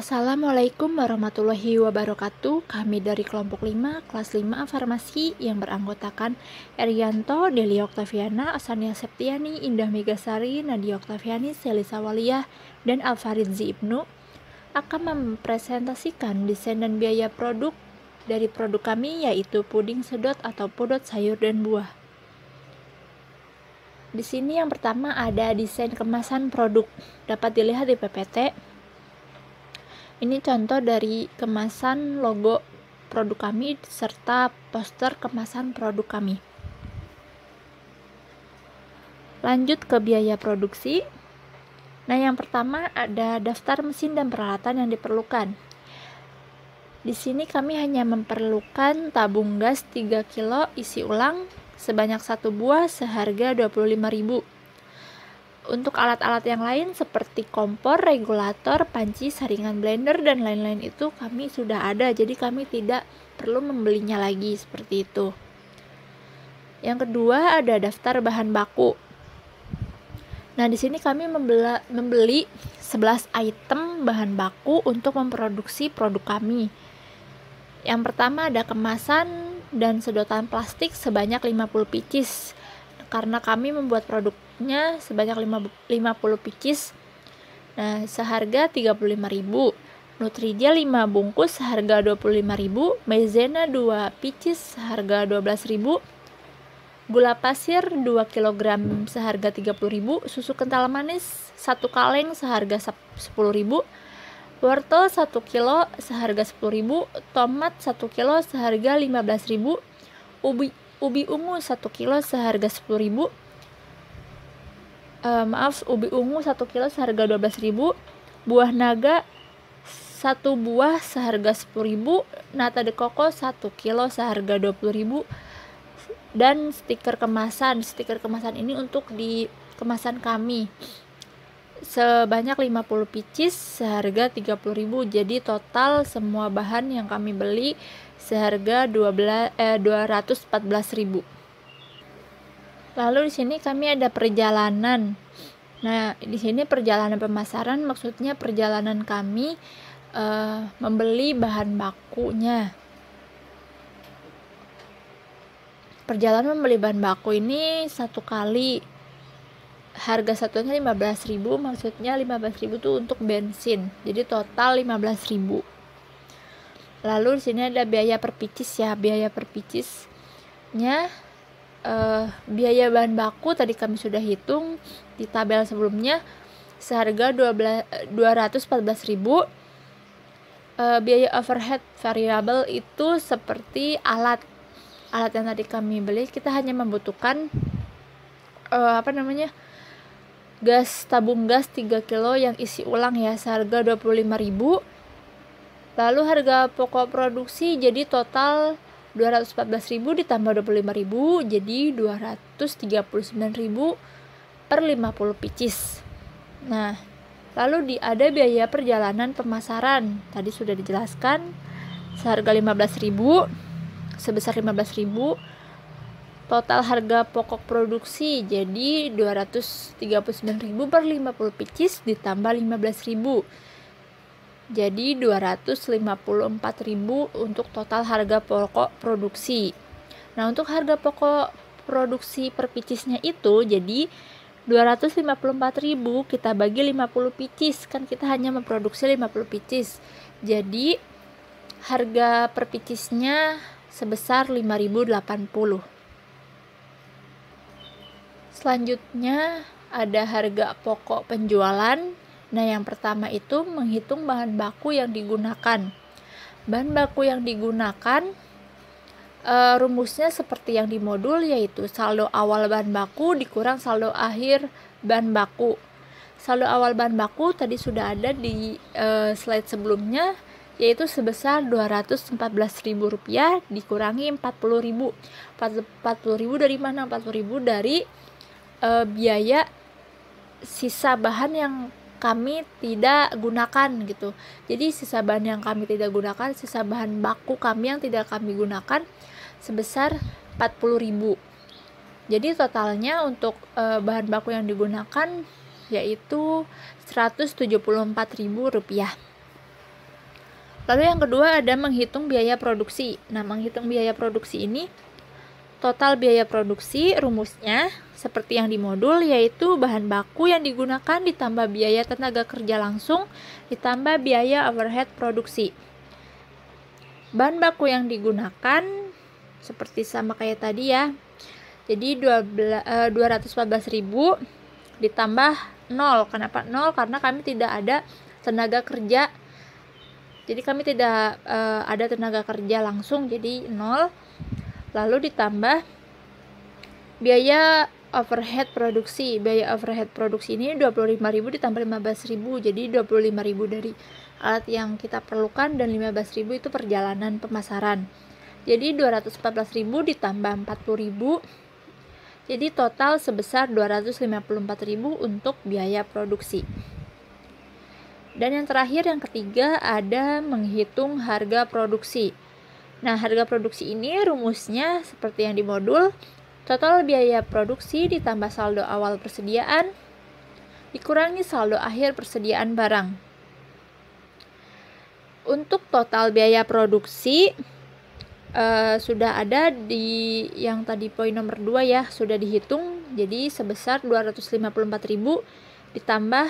Assalamualaikum warahmatullahi wabarakatuh. Kami dari kelompok 5, kelas 5 farmasi yang beranggotakan Erianto, Deli Oktaviana, Asania Septiani, Indah Megasari, Nadia Oktaviani, Selisa Waliyah, dan Alfaridzi Ibnu akan mempresentasikan desain dan biaya produk dari produk kami, yaitu puding sedot atau pudot sayur dan buah. Di sini yang pertama ada desain kemasan produk, dapat dilihat di PPT. Ini contoh dari kemasan logo produk kami serta poster kemasan produk kami. Lanjut ke biaya produksi. Nah, yang pertama ada daftar mesin dan peralatan yang diperlukan. Di sini kami hanya memerlukan tabung gas 3 kilo isi ulang sebanyak 1 buah seharga 25.000. Untuk alat-alat yang lain seperti kompor, regulator, panci, saringan blender, dan lain-lain itu kami sudah ada, jadi kami tidak perlu membelinya lagi seperti itu. Yang kedua ada daftar bahan baku. Nah, di sini kami membeli 11 item bahan baku untuk memproduksi produk kami. Yang pertama ada kemasan dan sedotan plastik sebanyak 50 pieces. Karena kami membuat produknya sebanyak 50 pieces. Nah, seharga 35.000. Nutrijel 5 bungkus seharga 25.000. Maizena 2 pieces seharga 12.000. Gula pasir 2 kg seharga 30.000. Susu kental manis 1 kaleng seharga 10.000. Wortel 1 kilo seharga 10.000. Tomat 1 kilo seharga 15.000. Ubi ungu 1 kilo seharga 10.000. Ubi ungu 1 kilo seharga 12.000. Buah naga 1 buah seharga 10.000. Nata de coco 1 kilo seharga 20.000. Dan stiker kemasan. Stiker kemasan ini untuk di kemasan kami sebanyak 50 pieces seharga 30.000. Jadi total semua bahan yang kami beli seharga 214.000. Lalu di sini kami ada perjalanan. Nah, di sini perjalanan pemasaran maksudnya perjalanan kami membeli bahan bakunya. Perjalanan membeli bahan baku ini satu kali. Harga satunya 15.000, maksudnya 15.000 itu untuk bensin. Jadi total 15.000. Lalu di sini ada biaya per pieces ya. Biaya per piecesnya biaya bahan baku tadi kami sudah hitung di tabel sebelumnya seharga 214.000. Biaya overhead variable itu seperti alat yang tadi kami beli, kita hanya membutuhkan tabung gas 3 kilo yang isi ulang ya, seharga 25.000. Lalu harga pokok produksi jadi total 214.000 ditambah 25.000 jadi 239.000 per 50 pieces. Nah, lalu ada biaya perjalanan pemasaran. Tadi sudah dijelaskan seharga 15.000, sebesar 15.000. Total harga pokok produksi jadi 239.000 per 50 pieces ditambah 15.000. Jadi 254.000 untuk total harga pokok produksi. Nah, untuk harga pokok produksi per piecesnya itu jadi 254.000 kita bagi 50 pieces, kan kita hanya memproduksi 50 pieces. Jadi harga per piecesnya sebesar 5.080. Selanjutnya ada harga pokok penjualan. Nah, yang pertama itu menghitung bahan baku yang digunakan. Bahan baku yang digunakan rumusnya seperti yang di modul, yaitu saldo awal bahan baku dikurang saldo akhir bahan baku. Saldo awal bahan baku tadi sudah ada di slide sebelumnya, yaitu sebesar Rp214.000 dikurangi 40.000. 40.000 dari mana? 40.000 dari biaya sisa bahan yang kami tidak gunakan gitu. Jadi sisa bahan yang kami tidak gunakan, sisa bahan baku kami yang tidak kami gunakan sebesar 40.000. Jadi totalnya untuk bahan baku yang digunakan yaitu Rp174.000. Lalu yang kedua ada menghitung biaya produksi. Nah, menghitung biaya produksi ini, total biaya produksi rumusnya seperti yang di modul, yaitu bahan baku yang digunakan ditambah biaya tenaga kerja langsung ditambah biaya overhead produksi. Bahan baku yang digunakan seperti sama kayak tadi ya. Jadi 214.000 ditambah 0. Kenapa 0? Karena kami tidak ada tenaga kerja. Jadi kami tidak ada tenaga kerja langsung, jadi 0. Lalu ditambah biaya overhead produksi. Biaya overhead produksi ini 25.000 ditambah 15.000, jadi 25.000 dari alat yang kita perlukan dan 15.000 itu perjalanan pemasaran. Jadi 214.000 ditambah 40.000, jadi total sebesar 254.000 untuk biaya produksi. Dan yang terakhir, yang ketiga, ada menghitung harga produksi. Nah, harga produksi ini rumusnya seperti yang di modul, total biaya produksi ditambah saldo awal persediaan dikurangi saldo akhir persediaan barang. Untuk total biaya produksi sudah ada di yang tadi poin nomor 2 ya, sudah dihitung, jadi sebesar 254.000 ditambah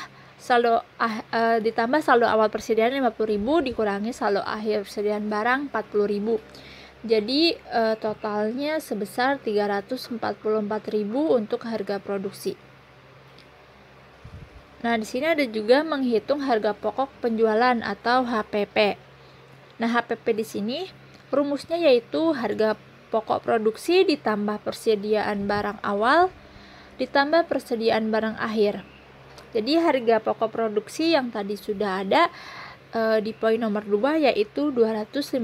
saldo awal persediaan 50.000 dikurangi saldo akhir persediaan barang 40.000. Jadi totalnya sebesar 344.000 untuk harga produksi. Nah, di sini ada juga menghitung harga pokok penjualan atau HPP. Nah, HPP di sini rumusnya yaitu harga pokok produksi ditambah persediaan barang awal ditambah persediaan barang akhir. Jadi harga pokok produksi yang tadi sudah ada di poin nomor 2 yaitu 254.000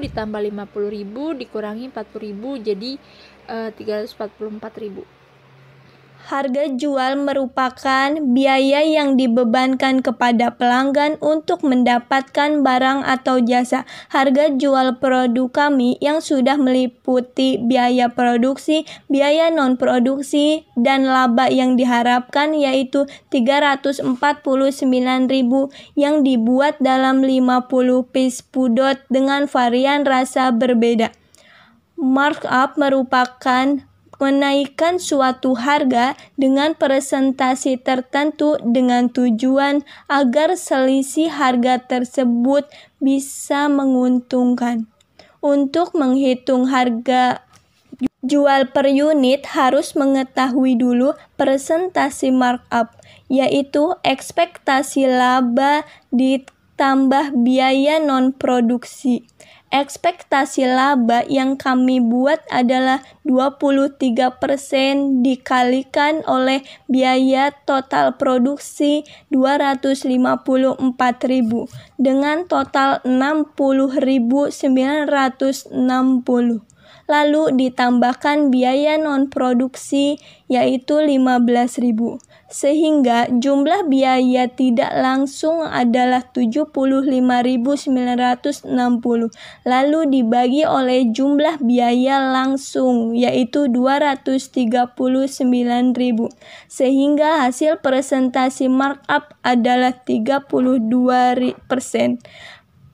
ditambah 50.000 dikurangi 40.000, jadi 344.000. Harga jual merupakan biaya yang dibebankan kepada pelanggan untuk mendapatkan barang atau jasa. Harga jual produk kami yang sudah meliputi biaya produksi, biaya non-produksi, dan laba yang diharapkan yaitu 349.000 yang dibuat dalam 50 piece pudot dengan varian rasa berbeda. Markup merupakan menaikkan suatu harga dengan presentasi tertentu dengan tujuan agar selisih harga tersebut bisa menguntungkan. Untuk menghitung harga jual per unit harus mengetahui dulu presentasi markup, yaitu ekspektasi laba ditambah biaya non-produksi. Ekspektasi laba yang kami buat adalah 23% dikalikan oleh biaya total produksi 254.000 dengan total 60.960. Lalu ditambahkan biaya non-produksi yaitu 15.000. Sehingga jumlah biaya tidak langsung adalah 75.960. Lalu dibagi oleh jumlah biaya langsung yaitu 239.000. Sehingga hasil presentasi markup adalah 32%.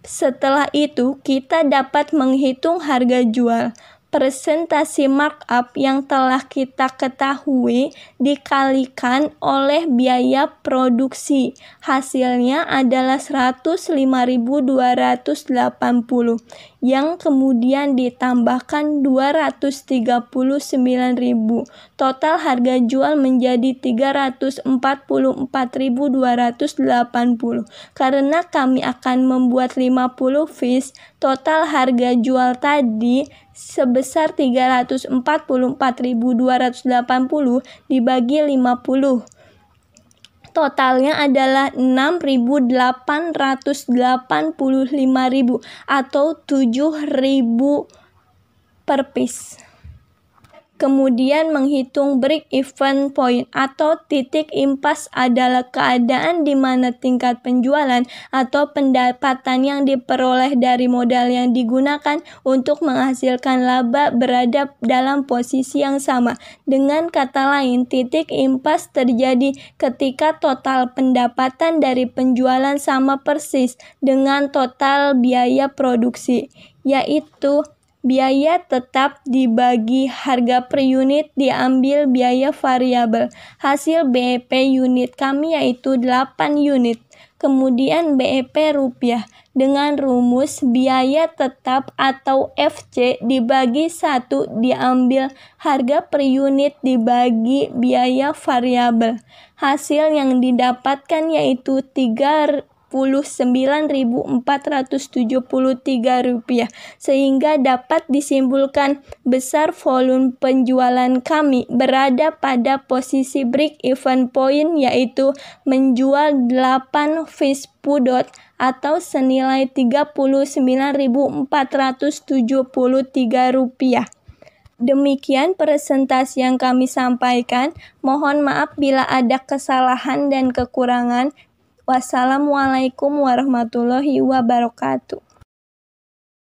Setelah itu kita dapat menghitung harga jual. Presentasi markup yang telah kita ketahui dikalikan oleh biaya produksi. Hasilnya adalah 105.280 yang kemudian ditambahkan 239.000. Total harga jual menjadi 344.280. Karena kami akan membuat 50 piece, total harga jual tadi sebesar 344.280 dibagi 50. Totalnya adalah 6.885.000 atau 7.000 per piece. Kemudian menghitung break even point atau titik impas adalah keadaan di mana tingkat penjualan atau pendapatan yang diperoleh dari modal yang digunakan untuk menghasilkan laba berada dalam posisi yang sama. Dengan kata lain, titik impas terjadi ketika total pendapatan dari penjualan sama persis dengan total biaya produksi, yaitu biaya tetap dibagi harga per unit diambil biaya variabel. Hasil BEP unit kami yaitu 8 unit. Kemudian BEP rupiah dengan rumus biaya tetap atau FC dibagi 1 diambil harga per unit dibagi biaya variabel. Hasil yang didapatkan yaitu Rp39.473, sehingga dapat disimpulkan besar volume penjualan kami berada pada posisi break even point, yaitu menjual 8 fish pudot atau senilai Rp39.473. Demikian presentasi yang kami sampaikan. Mohon maaf bila ada kesalahan dan kekurangan. Wassalamualaikum warahmatullahi wabarakatuh.